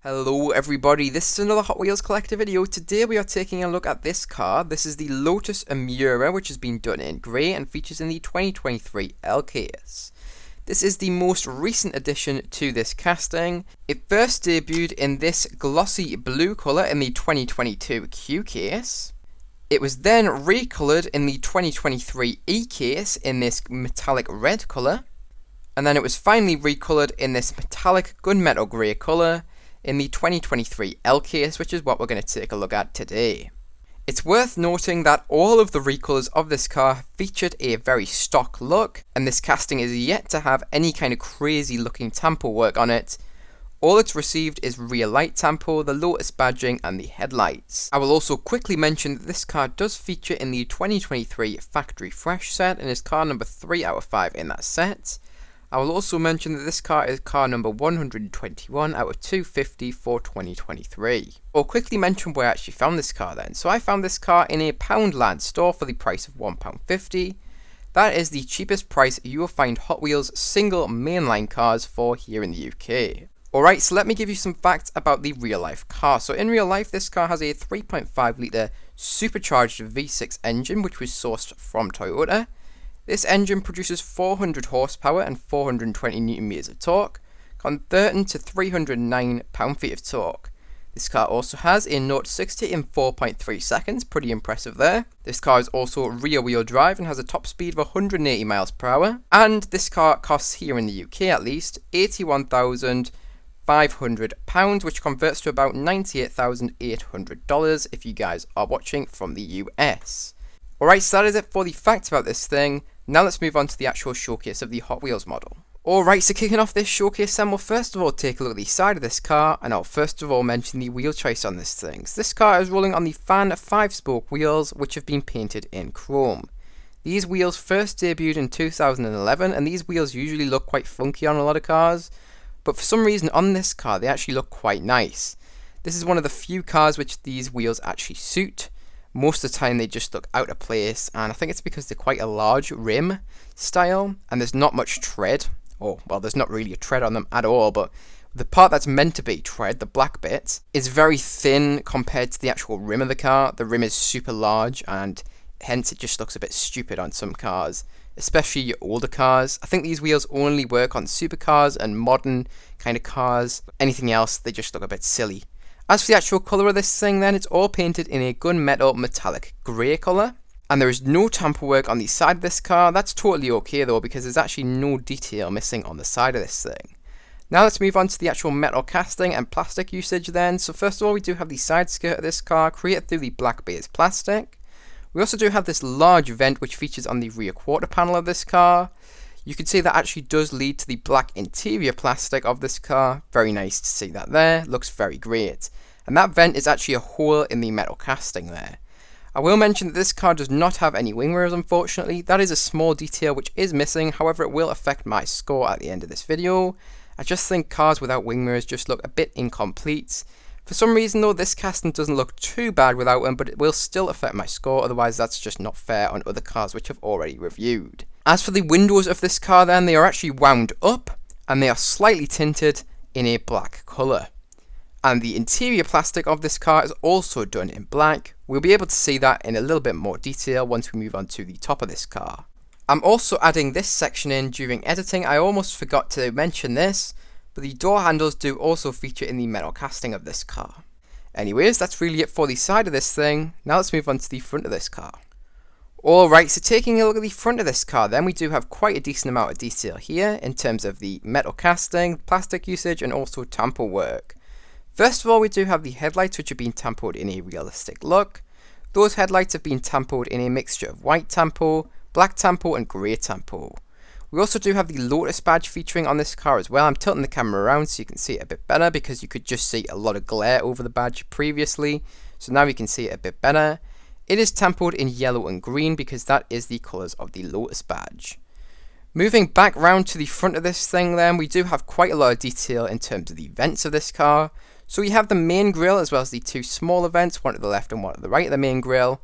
Hello everybody, this is another Hot Wheels Collector video. Today we are taking a look at this car. This is the Lotus Emira, which has been done in grey and features in the 2023 L case. This is the most recent addition to this casting. It first debuted in this glossy blue colour in the 2022 Q case. It was then recoloured in the 2023 E case in this metallic red colour. And then it was finally recoloured in this metallic gunmetal grey colour in the 2023 L case, which is what we're going to take a look at today. It's worth noting that all of the recolours of this car featured a very stock look, and this casting is yet to have any kind of crazy looking tampo work on it. All it's received is rear light tampo, the Lotus badging and the headlights. I will also quickly mention that this car does feature in the 2023 Factory Fresh set and is car number 3 out of 5 in that set. I will also mention that this car is car number 121 out of 250 for 2023. I'll quickly mention where I actually found this car then. So I found this car in a Poundland store for the price of £1.50. That is the cheapest price you will find Hot Wheels single mainline cars for here in the UK. Alright, so let me give you some facts about the real life car. So in real life, this car has a 3.5 litre supercharged V6 engine which was sourced from Toyota. This engine produces 400 horsepower and 420 Nm of torque, converting to 309 pound-feet of torque. This car also has a 0-60 in 4.3 seconds, pretty impressive there. This car is also rear-wheel drive and has a top speed of 180 miles per hour. And this car costs, here in the UK at least, £81,500, which converts to about $98,800 if you guys are watching from the US. Alright, so that is it for the facts about this thing. Now let's move on to the actual showcase of the Hot Wheels model. Alright, so kicking off this showcase then, we'll first of all take a look at the side of this car, and I'll first of all mention the wheel choice on this thing. So this car is rolling on the Fan 5-spoke wheels, which have been painted in chrome. These wheels first debuted in 2011, and these wheels usually look quite funky on a lot of cars, but for some reason on this car they actually look quite nice. This is one of the few cars which these wheels actually suit. Most of the time they just look out of place, and I think it's because they're quite a large rim style and there's not much tread. Oh, well, there's not really a tread on them at all, but the part that's meant to be tread, the black bit, is very thin compared to the actual rim of the car. The rim is super large and hence it just looks a bit stupid on some cars, especially your older cars. I think these wheels only work on supercars and modern kind of cars. Anything else, they just look a bit silly. As for the actual colour of this thing then, it's all painted in a gunmetal metallic grey colour. And there is no tamper work on the side of this car. That's totally okay though, because there's actually no detail missing on the side of this thing. Now let's move on to the actual metal casting and plastic usage then. So first of all, we do have the side skirt of this car created through the black base plastic. We also do have this large vent which features on the rear quarter panel of this car. You can see that actually does lead to the black interior plastic of this car. Very nice to see that there. Looks very great. And that vent is actually a hole in the metal casting there. I will mention that this car does not have any wing mirrors, unfortunately. That is a small detail which is missing. However, it will affect my score at the end of this video. I just think cars without wing mirrors just look a bit incomplete. For some reason though, this casting doesn't look too bad without them, but it will still affect my score. Otherwise, that's just not fair on other cars which I've already reviewed. As for the windows of this car then, they are actually wound up and they are slightly tinted in a black colour. And the interior plastic of this car is also done in black. We'll be able to see that in a little bit more detail once we move on to the top of this car. I'm also adding this section in during editing. I almost forgot to mention this, but the door handles do also feature in the metal casting of this car. Anyways, that's really it for the side of this thing. Now let's move on to the front of this car. Alright, so taking a look at the front of this car then, we do have quite a decent amount of detail here in terms of the metal casting, plastic usage and also tamper work. First of all, we do have the headlights which have been tampoed in a realistic look. Those headlights have been tampoed in a mixture of white tampo, black tampo and grey tampo. We also do have the Lotus badge featuring on this car as well. I'm tilting the camera around so you can see it a bit better because you could just see a lot of glare over the badge previously. So now we can see it a bit better. It is tampoed in yellow and green because that is the colours of the Lotus badge. Moving back round to the front of this thing then, we do have quite a lot of detail in terms of the vents of this car. So we have the main grille as well as the two smaller vents, one to the left and one to the right of the main grille,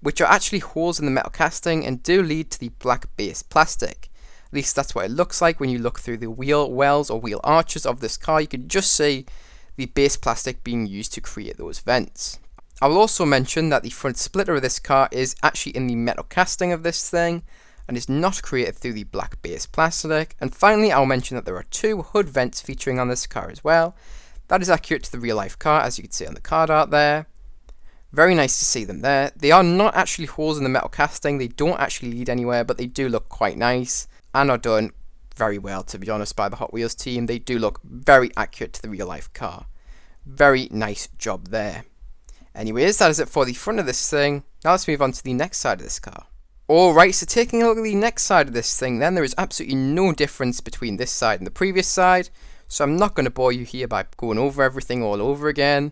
which are actually holes in the metal casting and do lead to the black base plastic. At least that's what it looks like when you look through the wheel wells or wheel arches of this car. You can just see the base plastic being used to create those vents. I will also mention that the front splitter of this car is actually in the metal casting of this thing, and is not created through the black base plastic. And finally, I'll mention that there are 2 hood vents featuring on this car as well. That is accurate to the real life car, as you can see on the card art there. Very nice to see them there. They are not actually holes in the metal casting, they don't actually lead anywhere, but they do look quite nice, and are done very well, to be honest, by the Hot Wheels team. They do look very accurate to the real life car. Very nice job there. Anyways, that is it for the front of this thing. Now let's move on to the next side of this car. Alright, so taking a look at the next side of this thing then, there is absolutely no difference between this side and the previous side, so I'm not going to bore you here by going over everything all over again.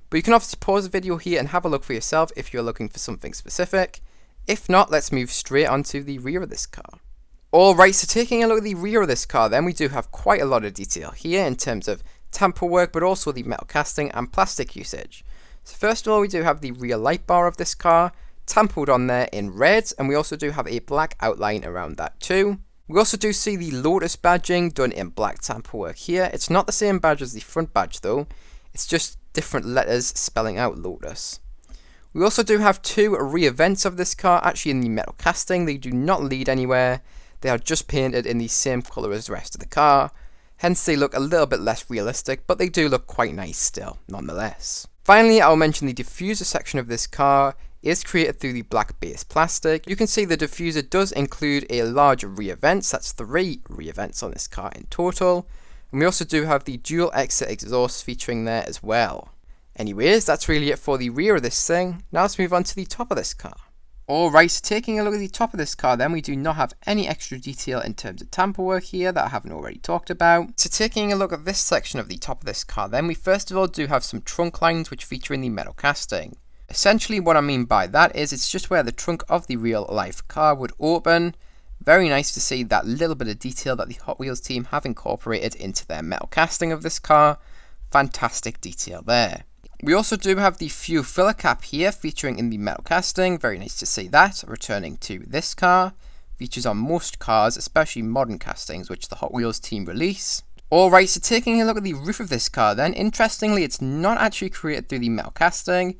But you can obviously pause the video here and have a look for yourself if you're looking for something specific. If not, let's move straight onto the rear of this car. Alright, so taking a look at the rear of this car then, we do have quite a lot of detail here in terms of tamper work, but also the metal casting and plastic usage. So first of all, we do have the rear light bar of this car, tampered on there in red, and we also do have a black outline around that too. We also do see the Lotus badging done in black tamper work here. It's not the same badge as the front badge though, it's just different letters spelling out Lotus. We also do have 2 rear vents of this car actually in the metal casting. They do not lead anywhere, they are just painted in the same colour as the rest of the car, hence they look a little bit less realistic, but they do look quite nice still, nonetheless. Finally, I'll mention the diffuser section of this car is created through the black base plastic. You can see the diffuser does include a large rear vents, that's 3 rear vents on this car in total. And we also do have the dual exit exhaust featuring there as well. Anyways, that's really it for the rear of this thing. Now let's move on to the top of this car. Alright, so taking a look at the top of this car then, we do not have any extra detail in terms of tamper work here that I haven't already talked about. So taking a look at this section of the top of this car then, we first of all do have some trunk lines which feature in the metal casting. Essentially what I mean by that is it's just where the trunk of the real life car would open. Very nice to see that little bit of detail that the Hot Wheels team have incorporated into their metal casting of this car. Fantastic detail there. We also do have the fuel filler cap here featuring in the metal casting. Very nice to see that returning to this car. Features on most cars, especially modern castings which the Hot Wheels team release. Alright, so taking a look at the roof of this car then, interestingly it's not actually created through the metal casting.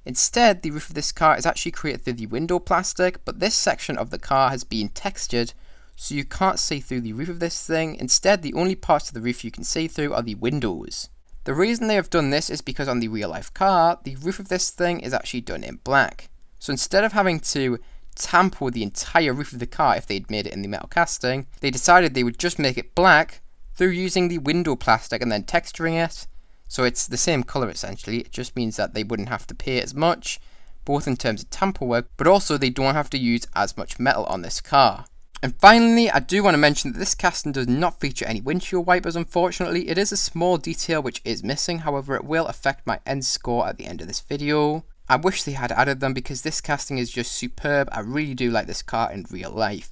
Instead, the roof of this car is actually created through the window plastic, but this section of the car has been textured, so you can't see through the roof of this thing. Instead, the only parts of the roof you can see through are the windows. The reason they have done this is because on the real life car, the roof of this thing is actually done in black. So instead of having to tamper the entire roof of the car if they'd made it in the metal casting, they decided they would just make it black through using the window plastic and then texturing it. So it's the same colour essentially, it just means that they wouldn't have to pay as much, both in terms of tamper work, but also they don't have to use as much metal on this car. And finally, I do want to mention that this casting does not feature any windshield wipers unfortunately. It is a small detail which is missing, however it will affect my end score at the end of this video. I wish they had added them because this casting is just superb. I really do like this car in real life.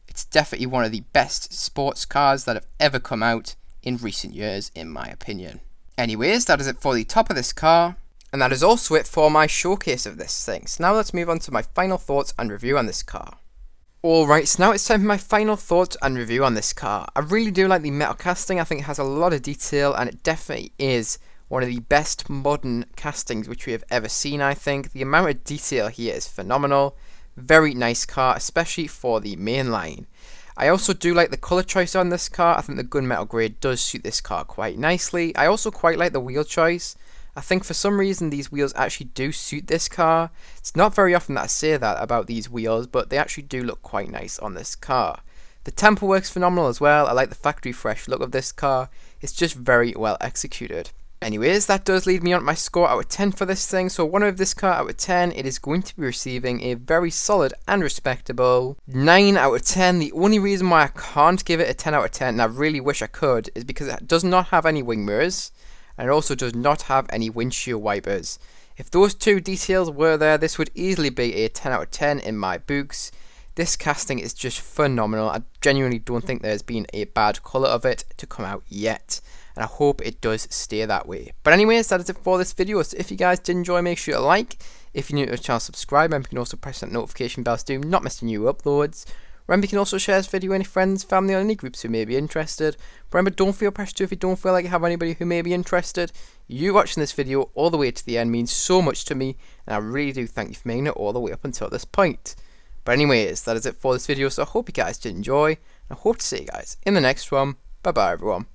It's definitely one of the best sports cars that have ever come out in recent years in my opinion. Anyways, that is it for the top of this car, and that is also it for my showcase of this thing. So now let's move on to my final thoughts and review on this car. Alright, so now it's time for my final thoughts and review on this car. I really do like the metal casting. I think it has a lot of detail and it definitely is one of the best modern castings which we have ever seen, I think. The amount of detail here is phenomenal. Very nice car, especially for the mainline. I also do like the colour choice on this car. I think the gunmetal grey does suit this car quite nicely. I also quite like the wheel choice. I think for some reason these wheels actually do suit this car. It's not very often that I say that about these wheels, but they actually do look quite nice on this car. The temper works phenomenal as well. I like the factory fresh look of this car. It's just very well executed. Anyways, that does lead me on my score out of 10 for this thing. So one of this car out of 10, it is going to be receiving a very solid and respectable 9 out of 10. The only reason why I can't give it a 10 out of 10, and I really wish I could, is because it does not have any wing mirrors, and it also does not have any windshield wipers. If those two details were there, this would easily be a 10 out of 10 in my books. This casting is just phenomenal. I genuinely don't think there's been a bad colour of it to come out yet, and I hope it does stay that way. But anyways, that is it for this video. So if you guys did enjoy, make sure to like. If you're new to the channel, subscribe, and you can also press that notification bell so do not miss new uploads. Remember, you can also share this video with any friends, family, or any groups who may be interested. Remember, don't feel pressured to if you don't feel like you have anybody who may be interested. You watching this video all the way to the end means so much to me, and I really do thank you for making it all the way up until this point. But anyways, that is it for this video, so I hope you guys did enjoy, and I hope to see you guys in the next one. Bye bye everyone.